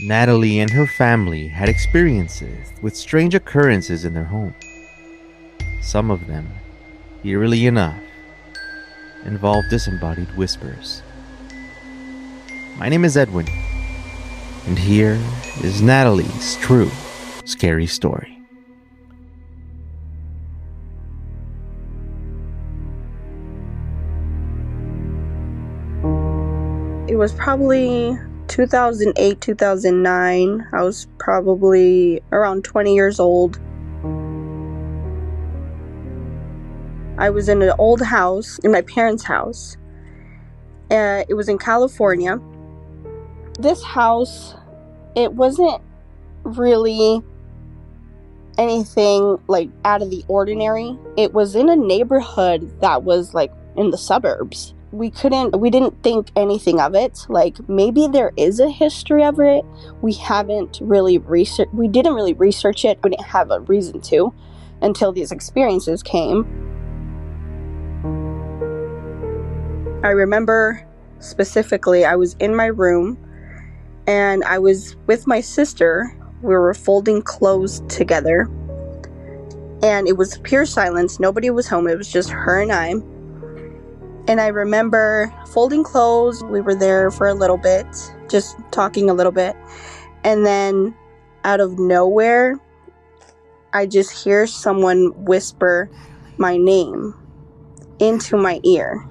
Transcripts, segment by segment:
Natalie and her family had experiences with strange occurrences in their home. Some of them, eerily enough, involved disembodied whispers. My name is Edwin, and here is Natalie's true, scary story. It was probably 2008, 2009. I was probably around 20 years old. I was in an old house, in my parents' house. It was in California. This house, it wasn't really anything like out of the ordinary. It was in a neighborhood that was like in the suburbs. We didn't think anything of it. Like, maybe there is a history of it. We didn't really research it. We didn't have a reason to until these experiences came. I remember specifically, I was in my room and I was with my sister. We were folding clothes together and it was pure silence. Nobody was home. It was just her and I. And I remember folding clothes. We were there for a little bit, just talking a little bit. And then out of nowhere, I just hear someone whisper my name into my ear.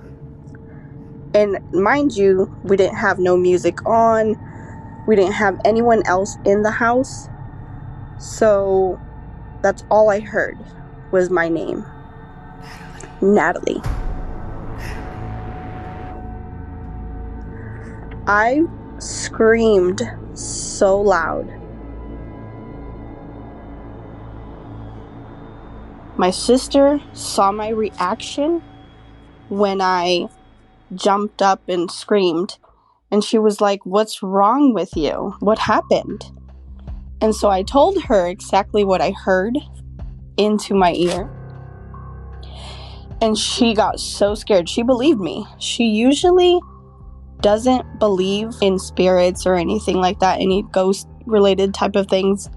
And mind you, we didn't have no music on. We didn't have anyone else in the house. So that's all I heard was my name. Natalie. I screamed so loud. My sister saw my reaction when I jumped up and screamed, and she was like, "What's wrong with you? What happened?" And so I told her exactly what I heard into my ear. And she got so scared. She believed me. She usually doesn't believe in spirits or anything like that, any ghost related type of things,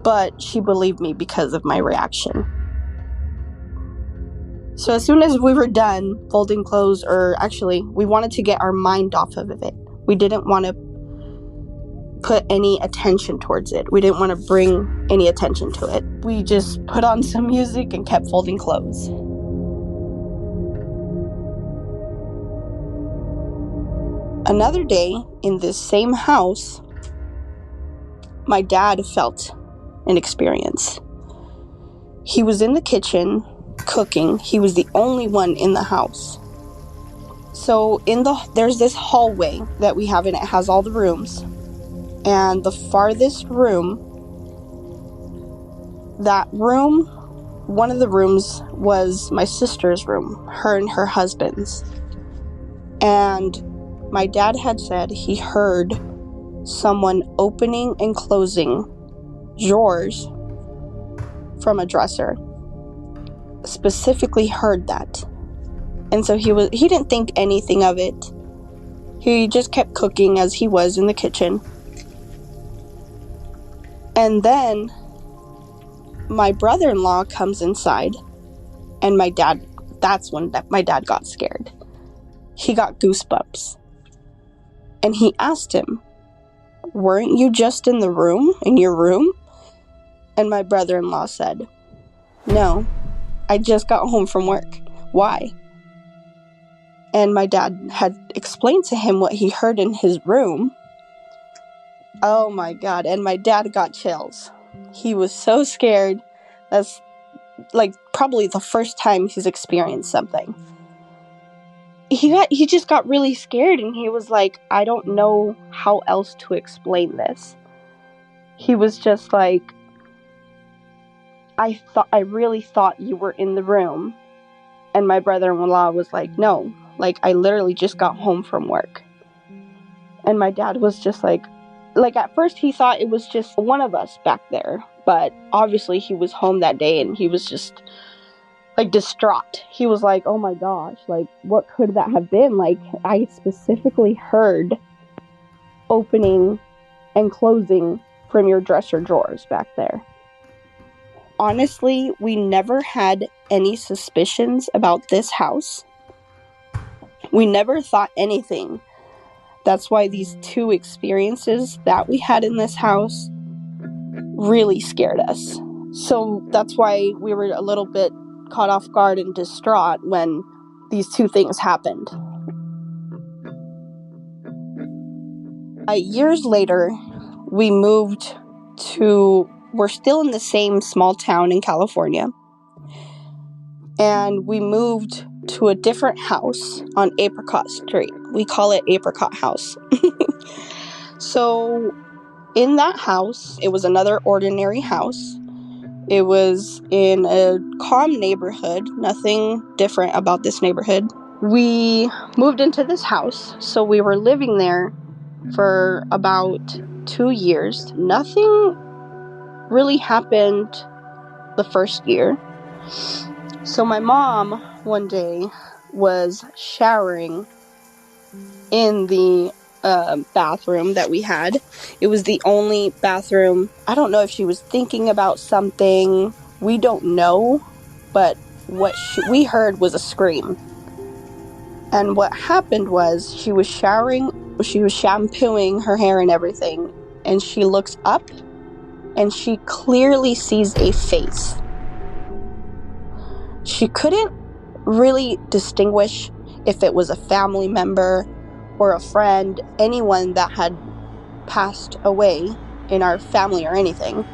but she believed me because of my reaction. So as soon as we were done folding clothes, or actually we wanted to get our mind off of it, we didn't want to put any attention towards it. We didn't want to bring any attention to it. We just put on some music and kept folding clothes. Another day, in this same house, my dad felt an experience. He was in the kitchen cooking. He was the only one in the house. So there's this hallway that we have, and it has all the rooms. And the farthest room, one of the rooms was my sister's room, her and her husband's. And my dad had said he heard someone opening and closing drawers from a dresser. Specifically heard that. And so he didn't think anything of it. He just kept cooking as he was in the kitchen. And then my brother-in-law comes inside, and that's when my dad got scared. He got goosebumps. And he asked him, "Weren't you just in your room?" And my brother-in-law said, "No, I just got home from work. Why?" And my dad had explained to him what he heard in his room. Oh my God. And my dad got chills. He was so scared. That's like probably the first time he's experienced something. He just got really scared, and he was like, "I don't know how else to explain this." He was just like, I really thought you were in the room." And my brother-in-law was like, "No, like I literally just got home from work." And my dad was just like at first he thought it was just one of us back there, but obviously he was home that day and he was just like distraught. He was like, "Oh my gosh, like what could that have been?" Like I specifically heard opening and clothing from your dresser drawers back there. Honestly, we never had any suspicions about this house. We never thought anything. That's why these two experiences that we had in this house really scared us. So that's why we were a little bit caught off guard and distraught when these two things happened. Years later, we're still in the same small town in California, and we moved to a different house on Apricot Street. We call it Apricot House. So in that house, it was another ordinary house. It was in a calm neighborhood, nothing different about this neighborhood. We moved into this house, so we were living there for about 2 years. Nothing really happened the first year. So my mom one day was showering in the bathroom that we had. It was the only bathroom. I don't know if she was thinking about something. We don't know, but what we heard was a scream. And what happened was she was showering, she was shampooing her hair and everything, and she looks up and she clearly sees a face. She couldn't really distinguish if it was a family member or a friend, anyone that had passed away in our family or anything.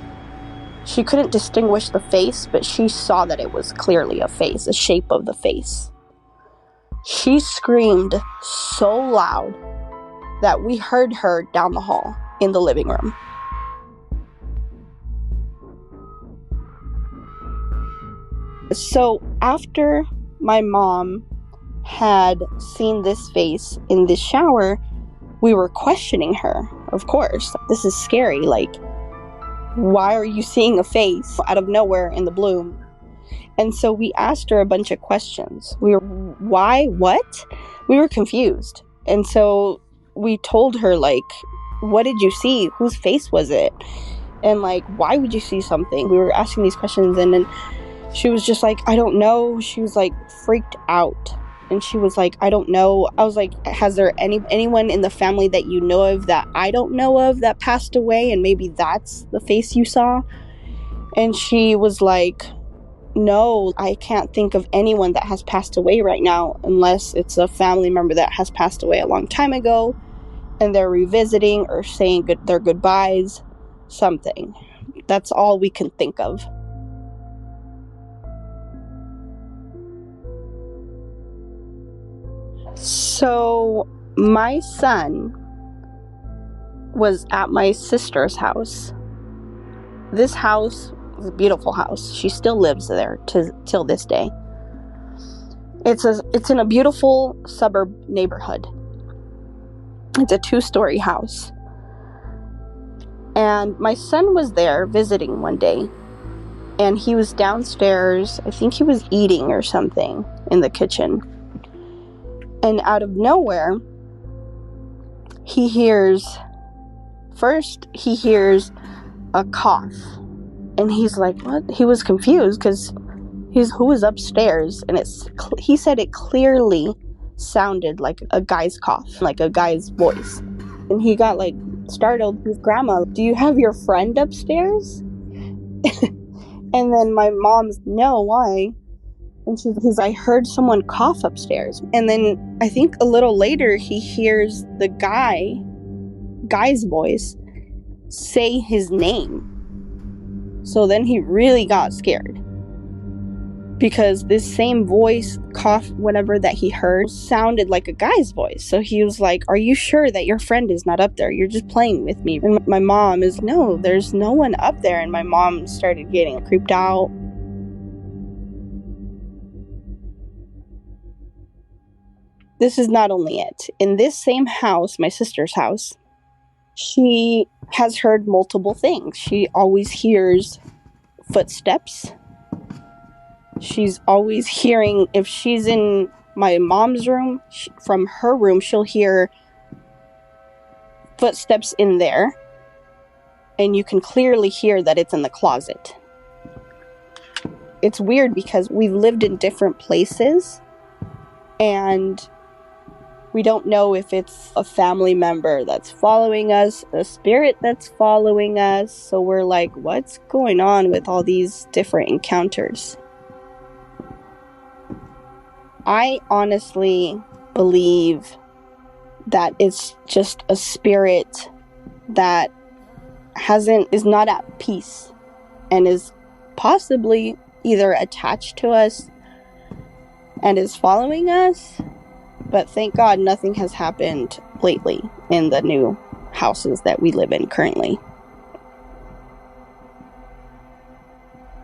She couldn't distinguish the face, but she saw that it was clearly a face, a shape of the face. She screamed so loud that we heard her down the hall in the living room. So after my mom had seen this face in the shower, we were questioning her. Of course, this is scary. Like, why are you seeing a face out of nowhere in the blue? And so we asked her a bunch of questions. Why? What? We were confused. And so we told her, like, what did you see? Whose face was it? And, like, why would you see something? We were asking these questions, and then she was just like, I don't know. She was, like, freaked out. And she was like, I don't know. I was like, has there anyone in the family that you know of that I don't know of that passed away? And maybe that's the face you saw? And she was like, no, I can't think of anyone that has passed away right now unless it's a family member that has passed away a long time ago and they're revisiting or saying their goodbyes, something. That's all we can think of. So my son was at my sister's house. This house is a beautiful house. She still lives there till this day. It's in a beautiful suburb neighborhood. It's a 2-story house. And my son was there visiting one day, and he was downstairs. I think he was eating or something in the kitchen. And out of nowhere, he hears a cough. And he's like, what? He was confused because who was upstairs? And he said it clearly sounded like a guy's cough, like a guy's voice. And he got like startled. His grandma, do you have your friend upstairs? And then my mom's, no, why? And he's like, I heard someone cough upstairs. And then I think a little later, he hears the guy's voice say his name. So then he really got scared. Because this same voice, cough, whatever that he heard, sounded like a guy's voice. So he was like, are you sure that your friend is not up there? You're just playing with me. And my mom is, no, there's no one up there. And my mom started getting creeped out. This is not only it. In this same house, my sister's house, she has heard multiple things. She always hears footsteps. She's always hearing, if she's in my mom's room, from her room, she'll hear footsteps in there. and you can clearly hear that it's in the closet. It's weird because we've lived in different places, and we don't know if it's a family member that's following us, a spirit that's following us. So we're like, what's going on with all these different encounters? I honestly believe that it's just a spirit that is not at peace and is possibly either attached to us and is following us. But thank God nothing has happened lately in the new houses that we live in currently.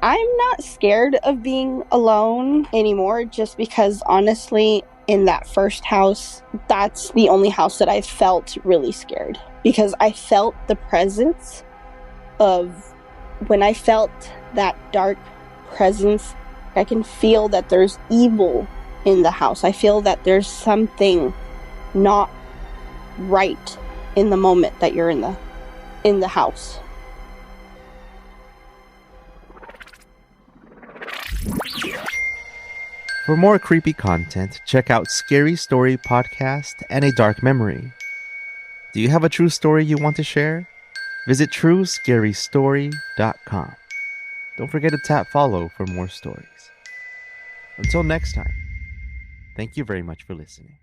I'm not scared of being alone anymore, just because honestly, in that first house, that's the only house that I felt really scared. Because I felt the presence of, when I felt that dark presence, I can feel that there's evil in the house. I feel that there's something not right in the moment that you're in the house. For more creepy content, check out Scary Story Podcast and A Dark Memory. Do you have a true story you want to share? Visit truescarystory.com. Don't forget to tap follow for more stories. Until next time, thank you very much for listening.